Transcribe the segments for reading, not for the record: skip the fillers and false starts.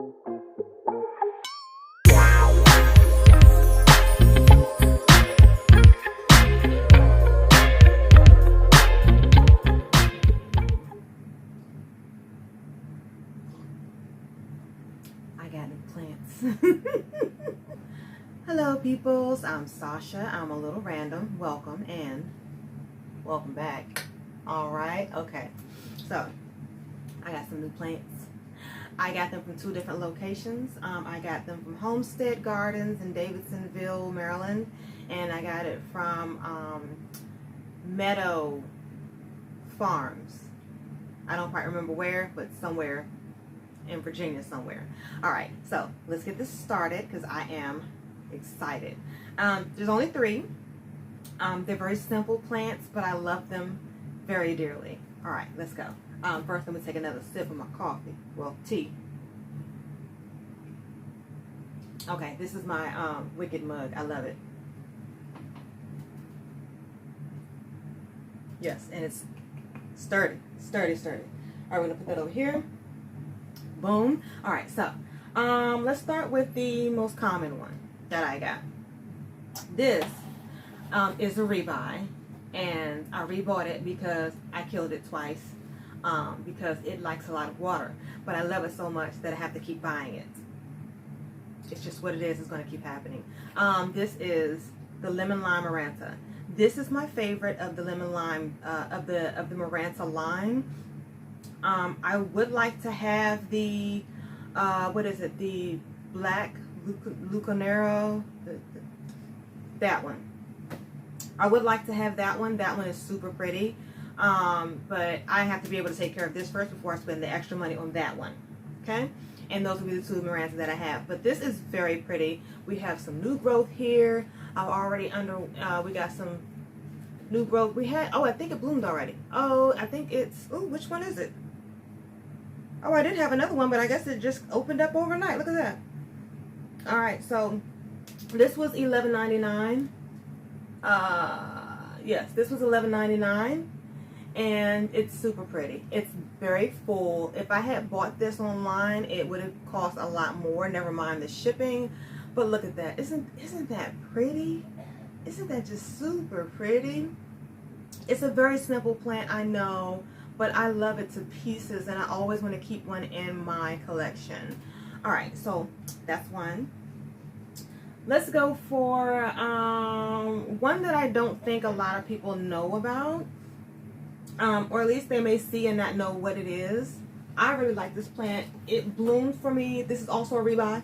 I got new plants. Hello peoples, I'm Sasha. I'm a little random. Welcome and welcome back. Alright, okay. So, I got some new plants. I got them from two different locations. I got them from Homestead Gardens in Davidsonville, Maryland. And I got it from Meadow Farms. I don't quite remember where, but somewhere in Virginia somewhere. Alright, so let's get this started because I am excited. There's only three. They're very simple plants, but I love them very dearly. Alright, let's go. First, I'm going to take another sip of my coffee. Well, tea. Okay, this is my Wicked mug. I love it. Yes, and it's sturdy. Sturdy, sturdy. Alright, we're going to put that over here. Boom. Alright, so let's start with the most common one that I got. This is a rebuy, and I rebought it because I killed it twice because it likes a lot of water, but I love it so much that I have to keep buying it. It's just what it is. It's going to keep happening. This is the lemon lime Maranta. This is my favorite of the lemon lime of the Maranta lime. I would like to have the what is it, the black Lucanero, that one. I would like to have that one. That one is super pretty, but I have to be able to take care of this first before I spend the extra money on that one. Okay, and those will be the two Marantas that I have. But this is very pretty. We have some new growth here. I've already we got some new growth. We had, oh, I think it bloomed already. Oh, I think it's, oh, which one is it? Oh, I did have another one, but I guess it just opened up overnight. Look at that. All right, so this was $11.99. Yes, this was $11.99, and it's super pretty. It's very full. If I had bought this online, it would have cost a lot more. Never mind the shipping. But look at that. Isn't that pretty? Isn't that just super pretty? It's a very simple plant, I know, but I love it to pieces, and I always want to keep one in my collection. All right, so that's one. Let's go for one that I don't think a lot of people know about, or at least they may see and not know what it is. I really like this plant. It bloomed for me. This is also a rebuy.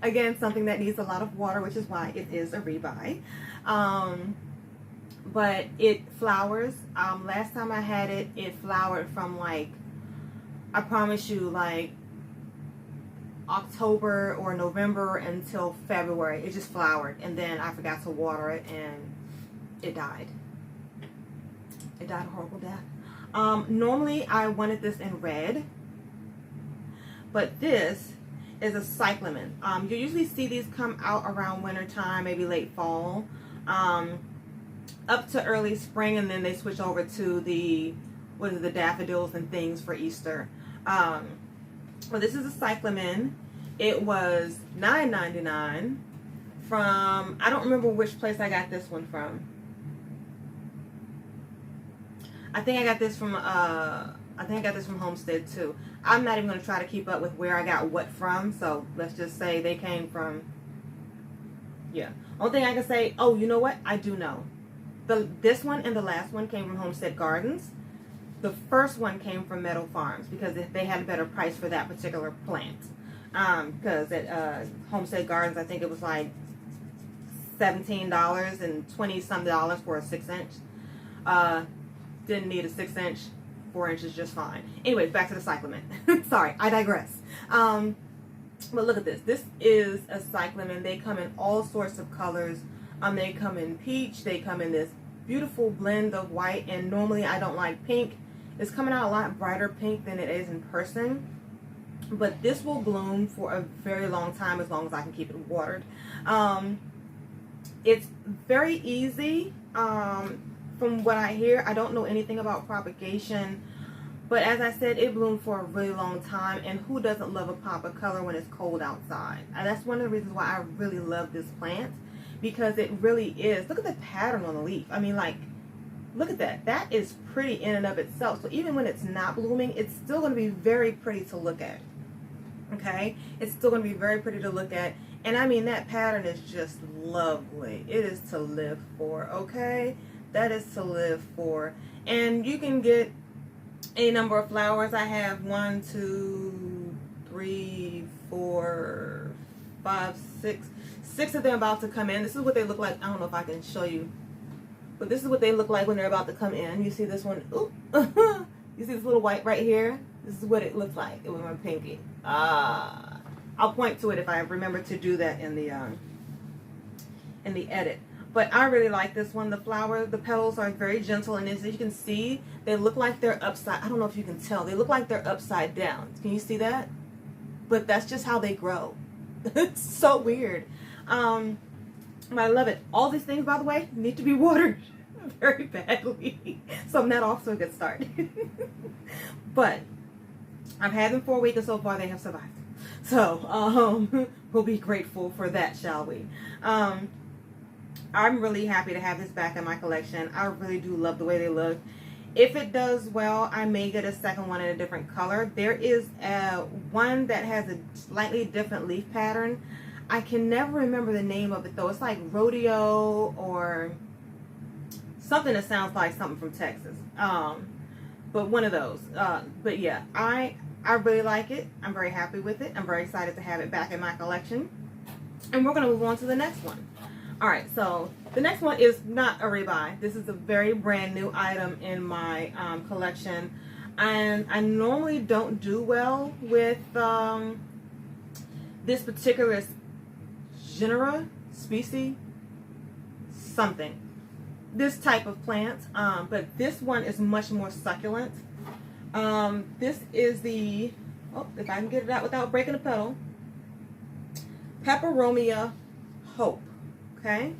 Again, something that needs a lot of water, which is why it is a rebuy. But it flowers. Last time I had it, it flowered from, like, I promise you, like October or November until February. It just flowered, and then I forgot to water it, and it died. It died a horrible death. Normally I wanted this in red, but this is a Cyclamen. You usually see these come out around winter time, maybe late fall, up to early spring, and then they switch over to the, what is it, the daffodils and things for Easter. Well, this is a Cyclamen. It was $9.99 from, I don't remember which place I got this one from. I think I got this from Homestead too. I'm not even going to try to keep up with where I got what from, so let's just say they came from, yeah. Only thing I can say, oh, you know what? I do know. This one and the last one came from Homestead Gardens. The first one came from Meadow Farms because they had a better price for that particular plant. Because at Homestead Gardens, I think it was like $17 and 20-some for a 6-inch. Didn't need a 6-inch. 4 inches just fine. Anyways, back to the Cyclamen. Sorry, I digress. But look at this. This is a Cyclamen. They come in all sorts of colors. They come in peach. They come in this beautiful blend of white. And normally I don't like pink. It's coming out a lot brighter pink than it is in person. But this will bloom for a very long time, as long as I can keep it watered. It's very easy. From what I hear, I don't know anything about propagation, But as I said, it bloomed for a really long time, and who doesn't love a pop of color when it's cold outside? And that's one of the reasons why I really love this plant, because it really is. Look at the pattern on the leaf. I mean, like, look at that. That is pretty in and of itself. So even when it's not blooming, it's still going to be very pretty to look at. Okay? It's still going to be very pretty to look at. And I mean, that pattern is just lovely. It is to live for, okay? That is to live for. And you can get a number of flowers. I have 1, 2, 3, 4, 5, 6. 6 of them about to come in. This is what they look like. I don't know if I can show you, but this is what they look like when they're about to come in. You see this one? Ooh. You see this little white right here? This is what it looks like with my pinky. I'll point to it if I remember to do that in the edit. But I really like this one. The flower, the petals are very gentle, and as you can see, they look like they're upside. I don't know if you can tell. They look like they're upside down. Can you see that? But that's just how they grow. It's so weird. But I love it. All these things, by the way, need to be watered very badly. So I'm not off to a good start. But I've had them for a week, and so far they have survived. So we'll be grateful for that, shall we? I'm really happy to have this back in my collection. I really do love the way they look. If it does well, I may get a second one in a different color. There is one that has a slightly different leaf pattern. I can never remember the name of it though. It's like Rodeo or something that sounds like something from Texas. But one of those. But yeah, I really like it. I'm very happy with it. I'm very excited to have it back in my collection. And we're going to move on to the next one. Alright, so the next one is not a rebuy. This is a very brand new item in my collection. And I normally don't do well with this particular genera, species, something. This type of plant. But this one is much more succulent. This is the, if I can get it out without breaking a petal, Peperomia Hope. Okay,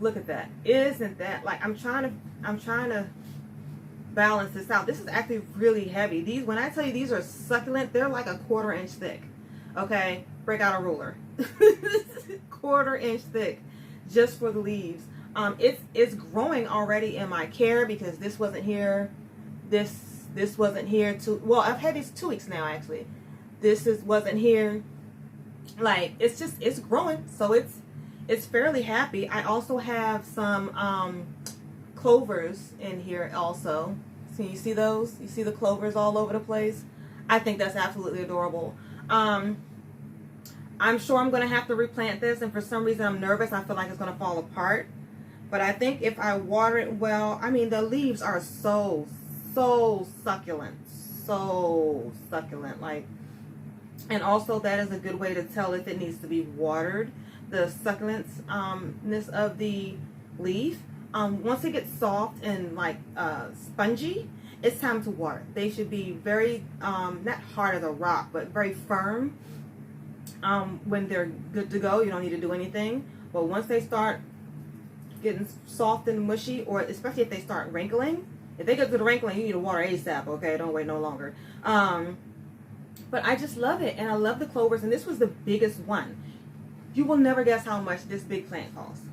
look at that. Isn't that like, I'm trying to balance this out. This is actually really heavy. These, when I tell you these are succulent, they're like a 1/4 inch thick. Okay, break out a ruler. 1/4 inch thick just for the leaves. It's growing already in my care because this wasn't here. This wasn't here well, I've had these 2 weeks now actually. Wasn't here. Like, it's growing, so it's fairly happy. I also have some clovers in here also. So you see those? You see the clovers all over the place? I think that's absolutely adorable. I'm sure I'm going to have to replant this, and for some reason I'm nervous. I feel like it's going to fall apart. But I think if I water it well, I mean, the leaves are so succulent. So succulent. Like, and also that is a good way to tell if it needs to be watered. The succulence-ness of the leaf. Once it gets soft and like spongy, it's time to water. They should be very, not hard as a rock, but very firm. When they're good to go, you don't need to do anything. But once they start getting soft and mushy, or especially if they start wrinkling, if they get to the wrinkling, you need to water ASAP, okay? Don't wait no longer. But I just love it, and I love the clovers, and this was the biggest one. You will never guess how much this big plant costs.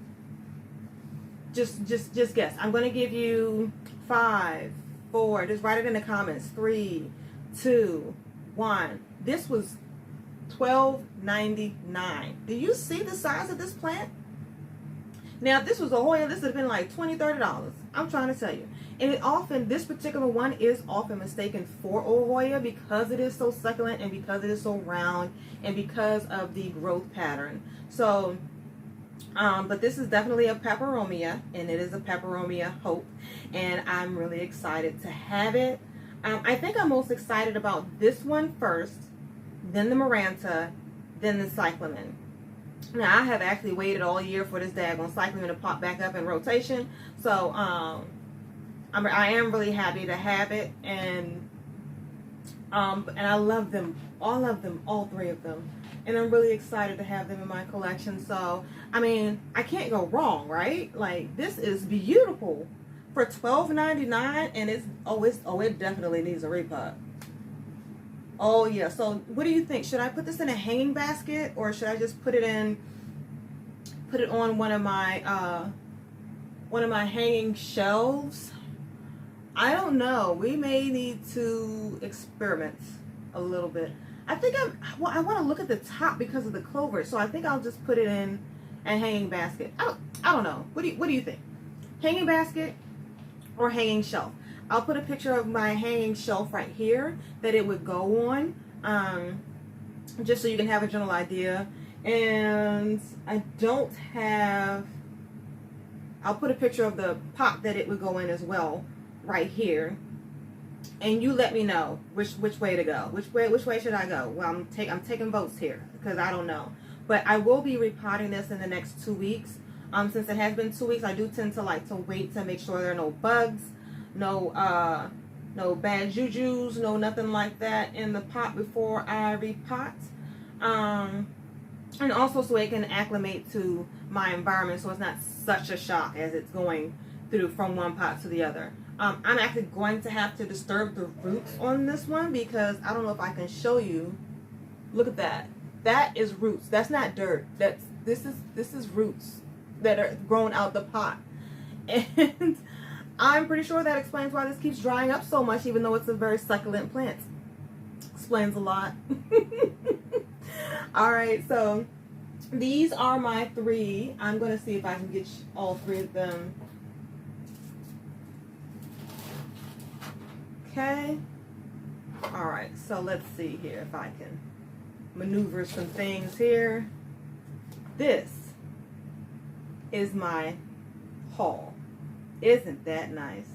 Just guess. I'm going to give you 5, 4. Just write it in the comments. 3, 2, 1. This was $12.99. Do you see the size of this plant? Now, if this was a Hoya, this would have been like $20, $30. I'm trying to tell you. And this particular one is often mistaken for a Hoya because it is so succulent and because it is so round and because of the growth pattern. So, but this is definitely a Peperomia, and it is a Peperomia Hope, and I'm really excited to have it. I think I'm most excited about this one first, then the Moringa, then the Cyclamen. Now, I have actually waited all year for this daggone Cyclamen to pop back up in rotation, so I am really happy to have it, and I love them, all 3 of them, and I'm really excited to have them in my collection. So, I mean, I can't go wrong, right? Like, this is beautiful. for $12.99, and it definitely needs a repot. Oh yeah. So what do you think? Should I put this in a hanging basket, or should I just put it on one of my hanging shelves? I don't know. We may need to experiment a little bit. I think I want to look at the top because of the clover, so I think I'll just put it in a hanging basket. I don't know. What do you think? Hanging basket or hanging shelf? I'll put a picture of my hanging shelf right here that it would go on, just so you can have a general idea. And I'll put a picture of the pot that it would go in as well right here. And you let me know which way to go. Which way should I go? Well, I'm taking votes here because I don't know. But I will be repotting this in the next 2 weeks. Since it has been 2 weeks, I do tend to like to wait to make sure there are no bugs, no bad jujus, no nothing like that in the pot before I repot. And also so it can acclimate to my environment, so it's not such a shock as it's going through from one pot to the other. I'm actually going to have to disturb the roots on this one because I don't know if I can show you. Look at that. That is roots. That's not dirt. This is roots that are growing out the pot. And I'm pretty sure that explains why this keeps drying up so much, even though it's a very succulent plant. Explains a lot. All right, so these are my 3. I'm going to see if I can get all 3 of them. Okay. All right, so let's see here if I can maneuver some things here. This is my haul. Isn't that nice?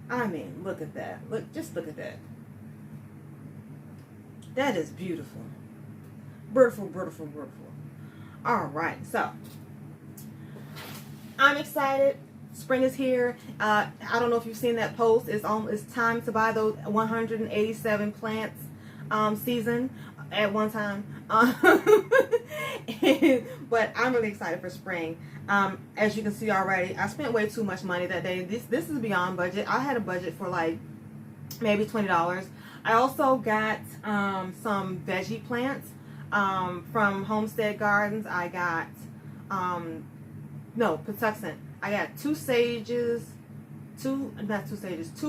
I mean, look at that. Just look at that. That is beautiful. Beautiful, beautiful, beautiful. All right, so I'm excited. Spring is here. I don't know if you've seen that post. It's time to buy those 187 plants season at one time. But I'm really excited for spring. As you can see already, I spent way too much money that day. This is beyond budget. I had a budget for like maybe $20. I also got some veggie plants from Homestead Gardens. I got Patuxent. I got 2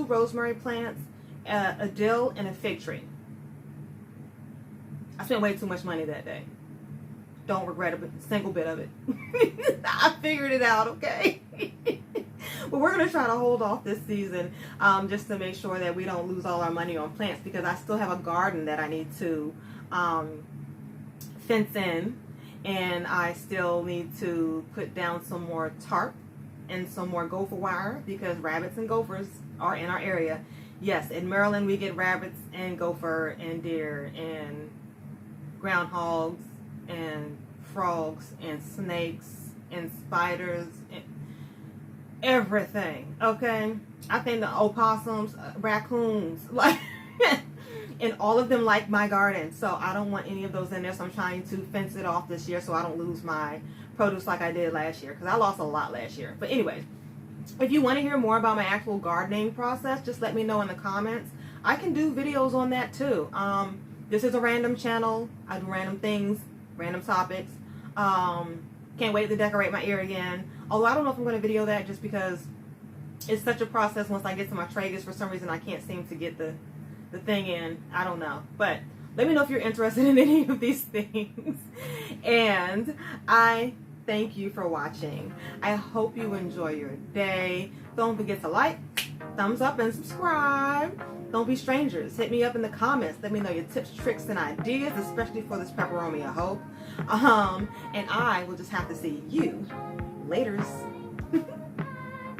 rosemary plants, a dill, and a fig tree. I spent way too much money that day. Don't regret a single bit of it. I figured it out, okay? But we're going to try to hold off this season just to make sure that we don't lose all our money on plants, because I still have a garden that I need to fence in, and I still need to put down some more tarp and some more gopher wire because rabbits and gophers are in our area. Yes, in Maryland we get rabbits and gopher and deer and groundhogs and frogs and snakes and spiders and everything, okay? I think the opossums, raccoons, like, and all of them like my garden, so I don't want any of those in there, so I'm trying to fence it off this year so I don't lose my produce like I did last year, because I lost a lot last year. But anyway, if you want to hear more about my actual gardening process, just let me know in the comments. I can do videos on that too. This is a random channel. I do random things, random topics. Can't wait to decorate my ear again. Although I don't know if I'm going to video that just because it's such a process once I get to my tragus. For some reason I can't seem to get the thing in. I don't know. But let me know if you're interested in any of these things. And I thank you for watching. I hope you enjoy your day. Don't forget to like, thumbs up, and subscribe. Don't be strangers. Hit me up in the comments. Let me know your tips, tricks, and ideas, especially for this Peperomia, I hope. And I will just have to see you laters.